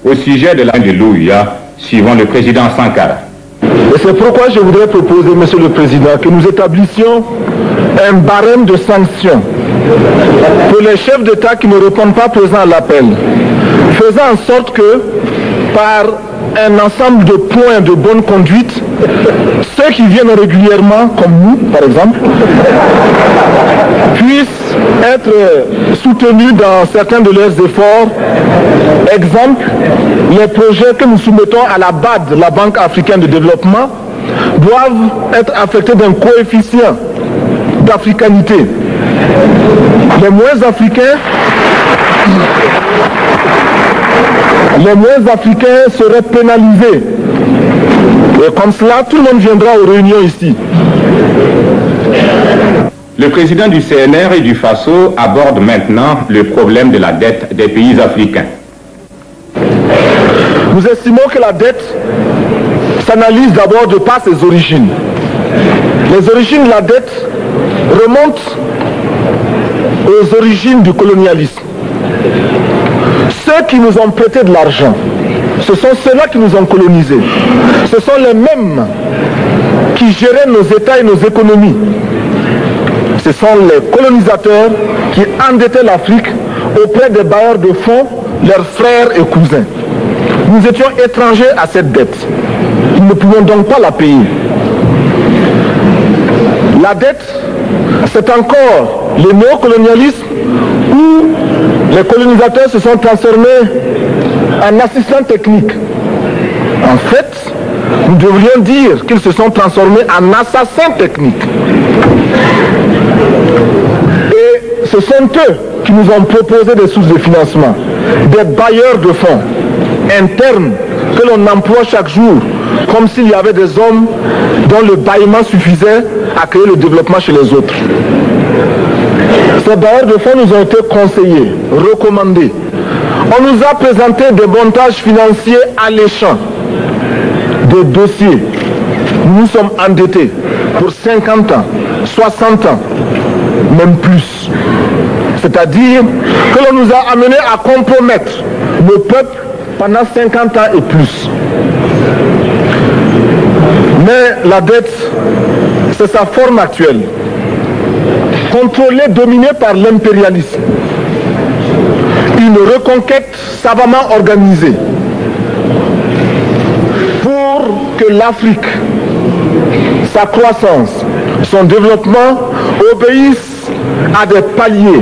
au sujet de la de l'Ouïa, suivant le président Sankara. Et c'est pourquoi je voudrais proposer, Monsieur le Président, que nous établissions un barème de sanctions pour les chefs d'État qui ne répondent pas présents à l'appel, faisant en sorte que, par un ensemble de points de bonne conduite, ceux qui viennent régulièrement, comme nous par exemple, puissent être soutenus dans certains de leurs efforts. Exemple, les projets que nous soumettons à la BAD, la Banque africaine de développement, doivent être affectés d'un coefficient d'africanité. Les moins africains seraient pénalisés. Et comme cela, tout le monde viendra aux réunions ici. Le président du CNR et du FASO aborde maintenant le problème de la dette des pays africains. Nous estimons que la dette s'analyse d'abord de par ses origines. Les origines de la dette remontent aux origines du colonialisme. Ceux qui nous ont prêté de l'argent, ce sont ceux-là qui nous ont colonisés. Ce sont les mêmes qui géraient nos États et nos économies. Ce sont les colonisateurs qui endettaient l'Afrique auprès des bailleurs de fonds, leurs frères et cousins. Nous étions étrangers à cette dette. Nous ne pouvions donc pas la payer. La dette, c'est encore le néocolonialisme où les colonisateurs se sont transformés en assistants techniques. En fait, nous devrions dire qu'ils se sont transformés en assassins techniques. Et ce sont eux qui nous ont proposé des sources de financement, des bailleurs de fonds internes que l'on emploie chaque jour, comme s'il y avait des hommes dont le bâillement suffisait à créer le développement chez les autres. Ces bailleurs de fonds nous ont été conseillés, recommandés. On nous a présenté des montages financiers alléchants, des dossiers. Nous sommes endettés pour 50 ans, 60 ans, même plus. C'est-à-dire que l'on nous a amenés à compromettre le peuple pendant 50 ans et plus. Mais la dette, c'est sa forme actuelle. Contrôlée, dominée par l'impérialisme. Une reconquête savamment organisée pour que l'Afrique, sa croissance, son développement obéissent à des paliers,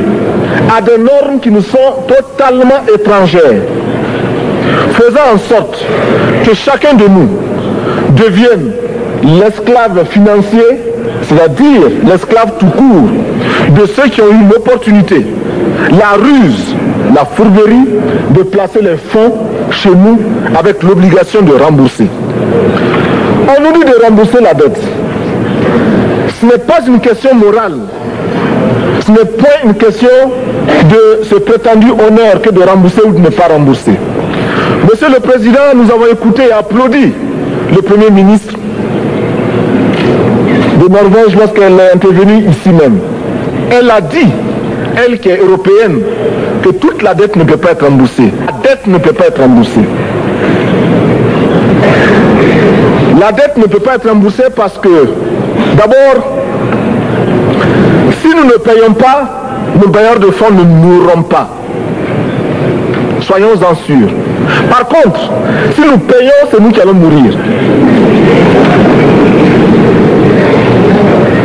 à des normes qui nous sont totalement étrangères, faisant en sorte que chacun de nous devienne l'esclave financier, c'est-à-dire l'esclave tout court de ceux qui ont eu l'opportunité, la ruse, la fourberie de placer les fonds chez nous avec l'obligation de rembourser. On nous dit de rembourser la dette. Ce n'est pas une question morale. Ce n'est pas une question de ce prétendu honneur que de rembourser ou de ne pas rembourser. Monsieur le Président, nous avons écouté et applaudi le Premier ministre de Norvège lorsqu'elle est intervenue ici même. Elle a dit, elle qui est européenne, que toute la dette ne peut pas être remboursée. La dette ne peut pas être remboursée. La dette ne peut pas être remboursée parce que, d'abord, si nous ne payons pas, nos bailleurs de fonds ne mourront pas. Soyons-en sûrs. Par contre, si nous payons, c'est nous qui allons mourir.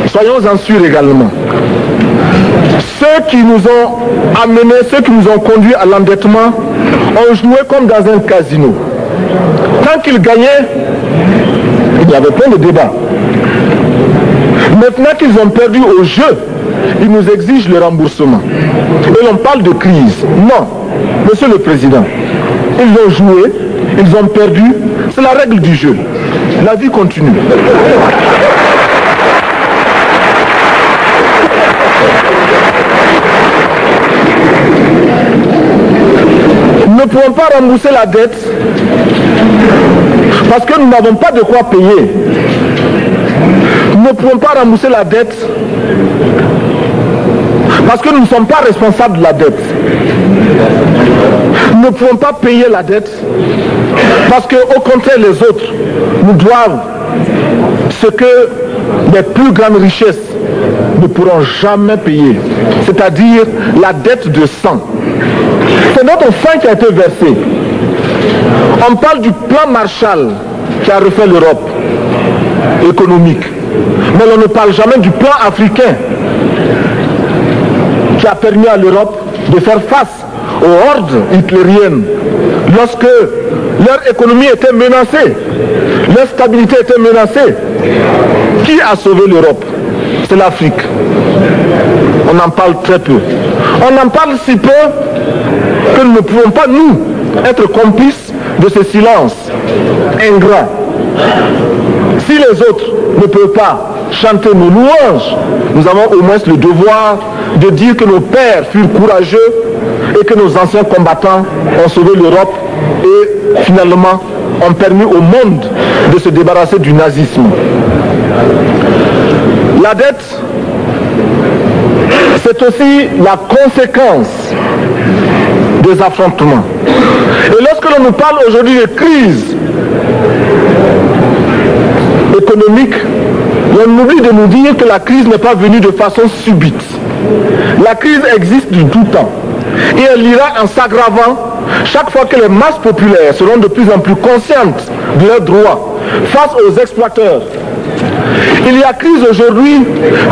Soyons-en sûrs également. Ceux qui nous ont amenés, ceux qui nous ont conduits à l'endettement, ont joué comme dans un casino. Tant qu'ils gagnaient, il y avait plein de débats. Maintenant qu'ils ont perdu au jeu, ils nous exigent le remboursement. Et l'on parle de crise. Non, Monsieur le Président, ils ont joué, ils ont perdu, c'est la règle du jeu. La vie continue. Nous ne pouvons pas rembourser la dette parce que nous n'avons pas de quoi payer. Nous ne pouvons pas rembourser la dette Parce que nous ne sommes pas responsables de la dette. Nous ne pouvons pas payer la dette parce qu'au contraire, les autres nous doivent ce que les plus grandes richesses ne pourront jamais payer, c'est-à-dire la dette de sang. C'est notre sang qui a été versé. On parle du plan Marshall qui a refait l'Europe économique, mais on ne parle jamais du plan africain qui a permis à l'Europe de faire face aux hordes hitlériennes lorsque leur économie était menacée, leur stabilité était menacée. Qui a sauvé l'Europe? C'est l'Afrique. On en parle très peu. On en parle si peu que nous ne pouvons pas, nous, être complices de ce silence ingrat. Si les autres ne peuvent pas chanter nos louanges, nous avons au moins le devoir de dire que nos pères furent courageux et que nos anciens combattants ont sauvé l'Europe et finalement ont permis au monde de se débarrasser du nazisme. La dette, c'est aussi la conséquence des affrontements. Et lorsque l'on nous parle aujourd'hui de crise économique, on oublie de nous dire que la crise n'est pas venue de façon subite. La crise existe du tout temps. Et elle ira en s'aggravant chaque fois que les masses populaires seront de plus en plus conscientes de leurs droits face aux exploiteurs. Il y a crise aujourd'hui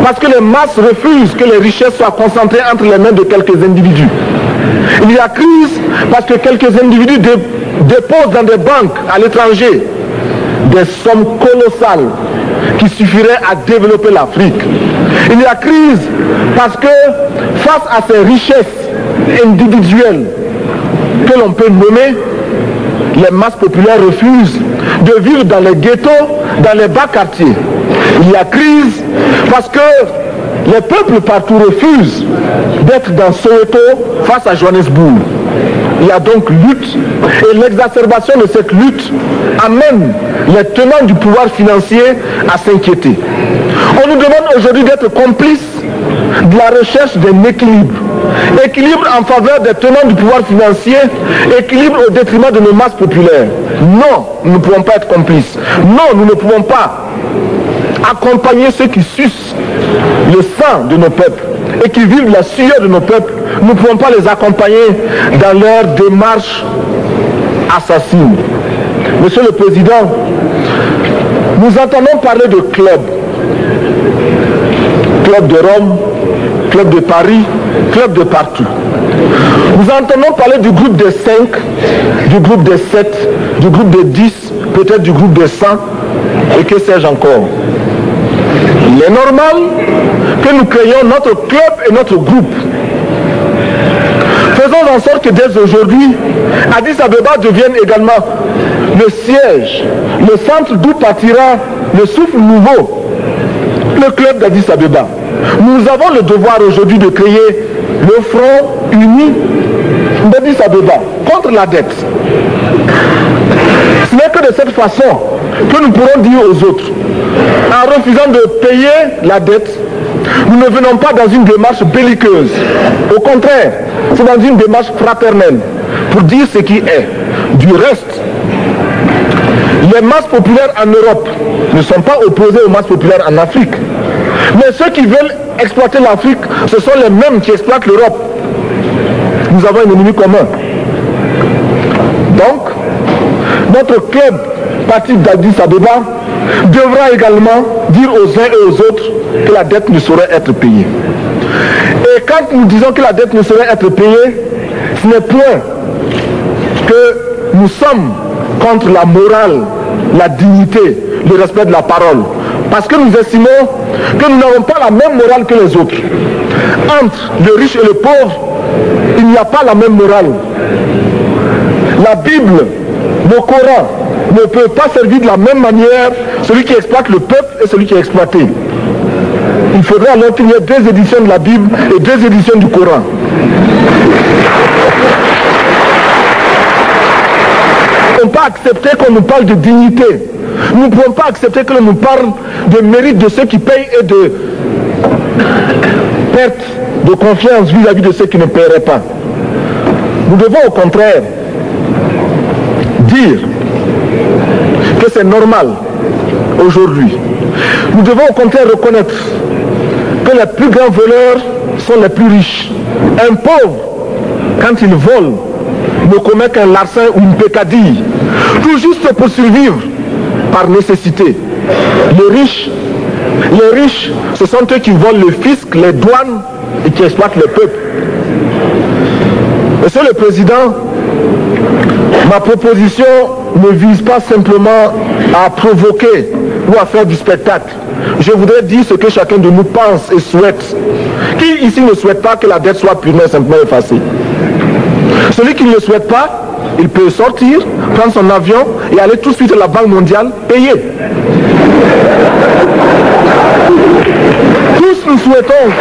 parce que les masses refusent que les richesses soient concentrées entre les mains de quelques individus. Il y a crise parce que quelques individus déposent dans des banques à l'étranger des sommes colossales qui suffiraient à développer l'Afrique. Il y a crise parce que face à ces richesses individuelles que l'on peut nommer, les masses populaires refusent de vivre dans les ghettos, dans les bas quartiers. Il y a crise parce que les peuples partout refusent d'être dans Soweto face à Johannesburg. Il y a donc lutte et l'exacerbation de cette lutte amène les tenants du pouvoir financier à s'inquiéter. On nous demande aujourd'hui d'être complices de la recherche d'un équilibre. Équilibre en faveur des tenants du pouvoir financier, équilibre au détriment de nos masses populaires. Non, nous ne pouvons pas être complices. Non, nous ne pouvons pas accompagner ceux qui sucent le sang de nos peuples et qui vivent la sueur de nos peuples. Nous ne pouvons pas les accompagner dans leur démarche assassine. Monsieur le Président, nous entendons parler de clubs. Club de Rome, club de Paris, club de partout. Nous entendons parler du groupe des 5, du groupe des 7, du groupe des 10, peut-être du groupe des 100, et que sais-je encore. Il est normal que nous créions notre club et notre groupe. Faisons en sorte que dès aujourd'hui, Addis Abeba devienne également le siège, le centre d'où partira le souffle nouveau, le club d'Addis Abeba. Nous avons le devoir aujourd'hui de créer le front uni d'Addis Abeba contre la dette. Ce n'est que de cette façon que nous pourrons dire aux autres, en refusant de payer la dette, nous ne venons pas dans une démarche belliqueuse. Au contraire, c'est dans une démarche fraternelle pour dire ce qui est. Du reste, les masses populaires en Europe ne sont pas opposées aux masses populaires en Afrique. Mais ceux qui veulent exploiter l'Afrique, ce sont les mêmes qui exploitent l'Europe. Nous avons un ennemi commun. Donc, notre club, parti d'Addis Abeba, devra également dire aux uns et aux autres que la dette ne saurait être payée. Et quand nous disons que la dette ne saurait être payée, ce n'est point que nous sommes contre la morale, la dignité, le respect de la parole. Parce que nous estimons que nous n'avons pas la même morale que les autres. Entre le riche et le pauvre, il n'y a pas la même morale. La Bible, le Coran, ne peut pas servir de la même manière celui qui exploite le peuple et celui qui est exploité. Il faudrait alors qu'il y ait 2 éditions de la Bible et 2 éditions du Coran. Nous ne pouvons pas accepter qu'on nous parle de dignité. Nous ne pouvons pas accepter que l'on nous parle de mérite de ceux qui payent et de perte de confiance vis-à-vis de ceux qui ne paieraient pas. Nous devons au contraire dire que c'est normal aujourd'hui. Nous devons au contraire reconnaître que les plus grands voleurs sont les plus riches. Un pauvre, quand il vole, ne commet qu'un larcin ou une peccadille, tout juste pour survivre par nécessité. Les riches, ce sont eux qui volent le fisc, les douanes et qui exploitent le peuple. Monsieur le Président, ma proposition ne vise pas simplement à provoquer ou à faire du spectacle. Je voudrais dire ce que chacun de nous pense et souhaite. Qui ici ne souhaite pas que la dette soit purement et simplement effacée? Celui qui ne le souhaite pas, il peut sortir, prendre son avion et aller tout de suite à la Banque mondiale payer. Tous nous souhaitons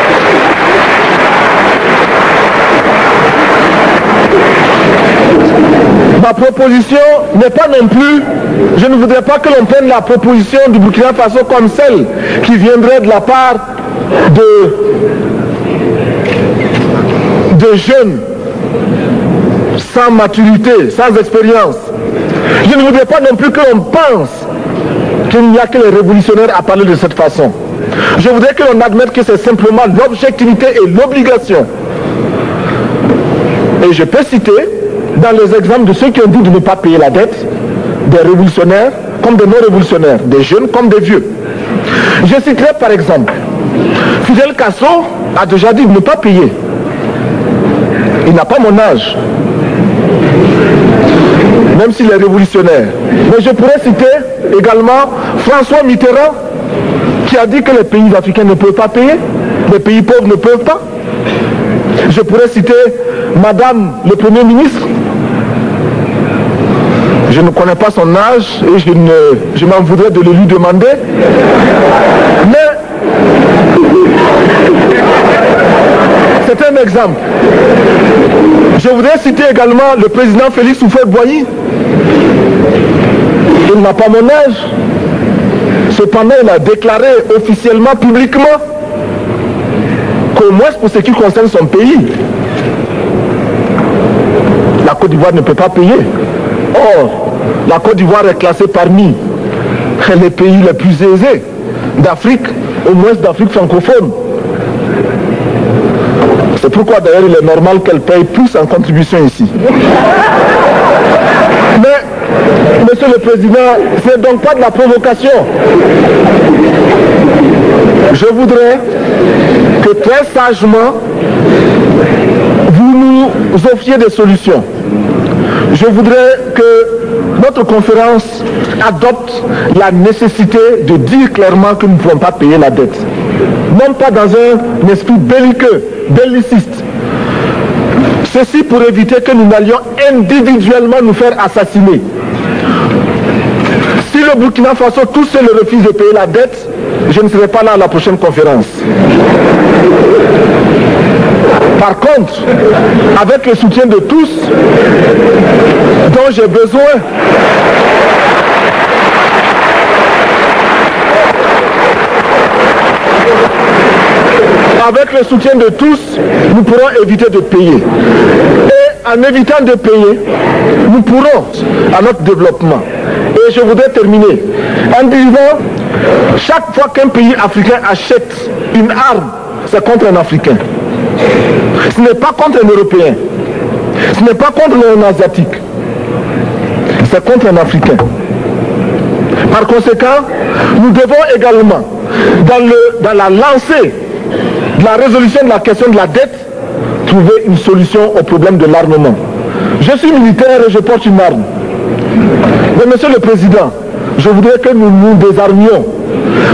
ma proposition n'est pas non plus, je ne voudrais pas que l'on prenne la proposition du Burkina Faso comme celle qui viendrait de la part de jeunes sans maturité, sans expérience. Je ne voudrais pas non plus que l'on pense qu'il n'y a que les révolutionnaires à parler de cette façon. Je voudrais que l'on admette que c'est simplement l'objectivité et l'obligation. Et je peux citer, dans les exemples de ceux qui ont dit de ne pas payer la dette, des révolutionnaires comme des non-révolutionnaires, des jeunes comme des vieux. Je citerai par exemple, Fidel Castro a déjà dit de ne pas payer. Il n'a pas mon âge, même s'il est révolutionnaire. Mais je pourrais citer également François Mitterrand, qui a dit que les pays africains ne peuvent pas payer, les pays pauvres ne peuvent pas. Je pourrais citer Madame le Premier ministre. Je ne connais pas son âge et je m'en voudrais de le lui demander. Mais c'est un exemple. Je voudrais citer également le président Félix Houphouët-Boigny. Il n'a pas mon âge. Cependant, il a déclaré officiellement, publiquement, qu'au moins pour ce qui concerne son pays, la Côte d'Ivoire ne peut pas payer. Or, la Côte d'Ivoire est classée parmi les pays les plus aisés d'Afrique, au moins d'Afrique francophone. C'est pourquoi d'ailleurs il est normal qu'elle paye plus en contribution ici. Mais, Monsieur le Président, ce n'est donc pas de la provocation. Je voudrais que très sagement, vous nous offriez des solutions. Je voudrais que notre conférence adopte la nécessité de dire clairement que nous ne pouvons pas payer la dette. Non pas dans un esprit belliqueux, belliciste. Ceci pour éviter que nous n'allions individuellement nous faire assassiner. Si le Burkina Faso tout seul refuse de payer la dette, je ne serai pas là à la prochaine conférence. Par contre, avec le soutien de tous, dont j'ai besoin, avec le soutien de tous, nous pourrons éviter de payer. Et en évitant de payer, nous pourrons à notre développement. Et je voudrais terminer en disant, chaque fois qu'un pays africain achète une arme, c'est contre un Africain. Ce n'est pas contre un Européen. Ce n'est pas contre un Asiatique. C'est contre un Africain. Par conséquent, nous devons également, dans la lancée de la résolution de la question de la dette, trouver une solution au problème de l'armement. Je suis militaire et je porte une arme. Mais Monsieur le Président, je voudrais que nous nous désarmions.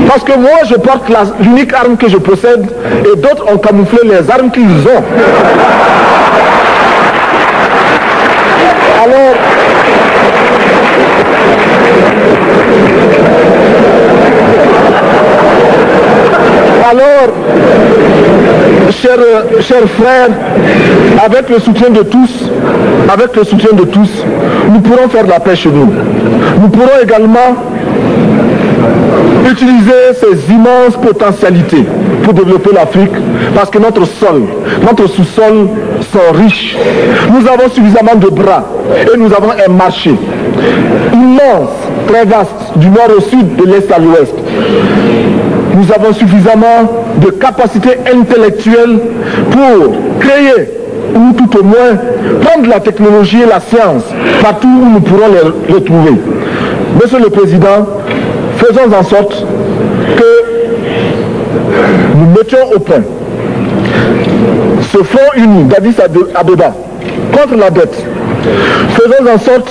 Parce que moi, je porte l'unique arme que je possède et d'autres ont camouflé les armes qu'ils ont. Alors, chers frères, avec le soutien de tous, nous pourrons faire la paix chez nous. Nous pourrons également utiliser ces immenses potentialités pour développer l'Afrique, parce que notre sol, notre sous-sol sont riches. Nous avons suffisamment de bras et nous avons un marché immense, très vaste, du nord au sud, de l'est à l'ouest. Nous avons suffisamment de capacités intellectuelles pour créer, ou tout au moins prendre la technologie et la science partout où nous pourrons les trouver. Monsieur le Président, faisons en sorte que nous mettions au point ce front uni d'Addis Abeba contre la dette. Faisons en sorte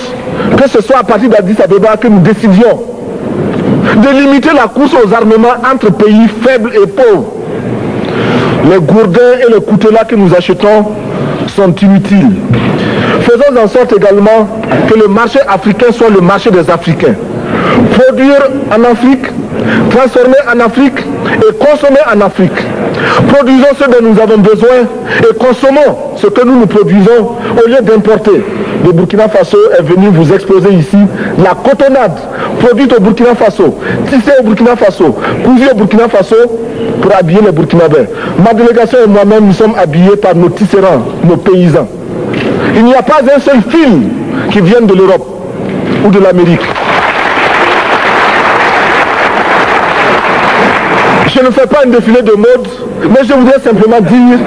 que ce soit à partir d'Addis Abeba que nous décidions de limiter la course aux armements entre pays faibles et pauvres. Les gourdins et les coutelas que nous achetons sont inutiles. Faisons en sorte également que le marché africain soit le marché des Africains. Produire en Afrique, transformer en Afrique et consommer en Afrique. Produisons ce dont nous avons besoin et consommons ce que nous produisons au lieu d'importer. Le Burkina Faso est venu vous exposer ici la cotonnade produite au Burkina Faso, tissée au Burkina Faso, cousue au Burkina Faso pour habiller les Burkinabés. Ma délégation et moi-même, nous sommes habillés par nos tisserands, nos paysans. Il n'y a pas un seul fil qui vienne de l'Europe ou de l'Amérique. Je ne fais pas un défilé de mode, mais je voudrais simplement dire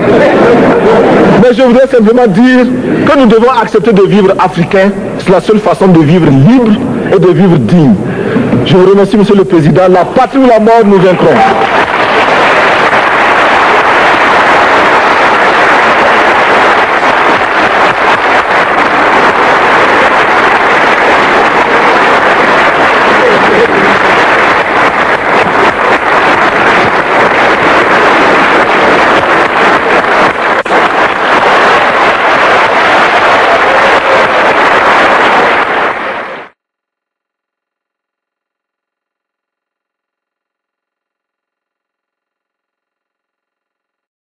que nous devons accepter de vivre africain. C'est la seule façon de vivre libre et de vivre digne. Je vous remercie, Monsieur le Président. La patrie ou la mort, nous vaincrons.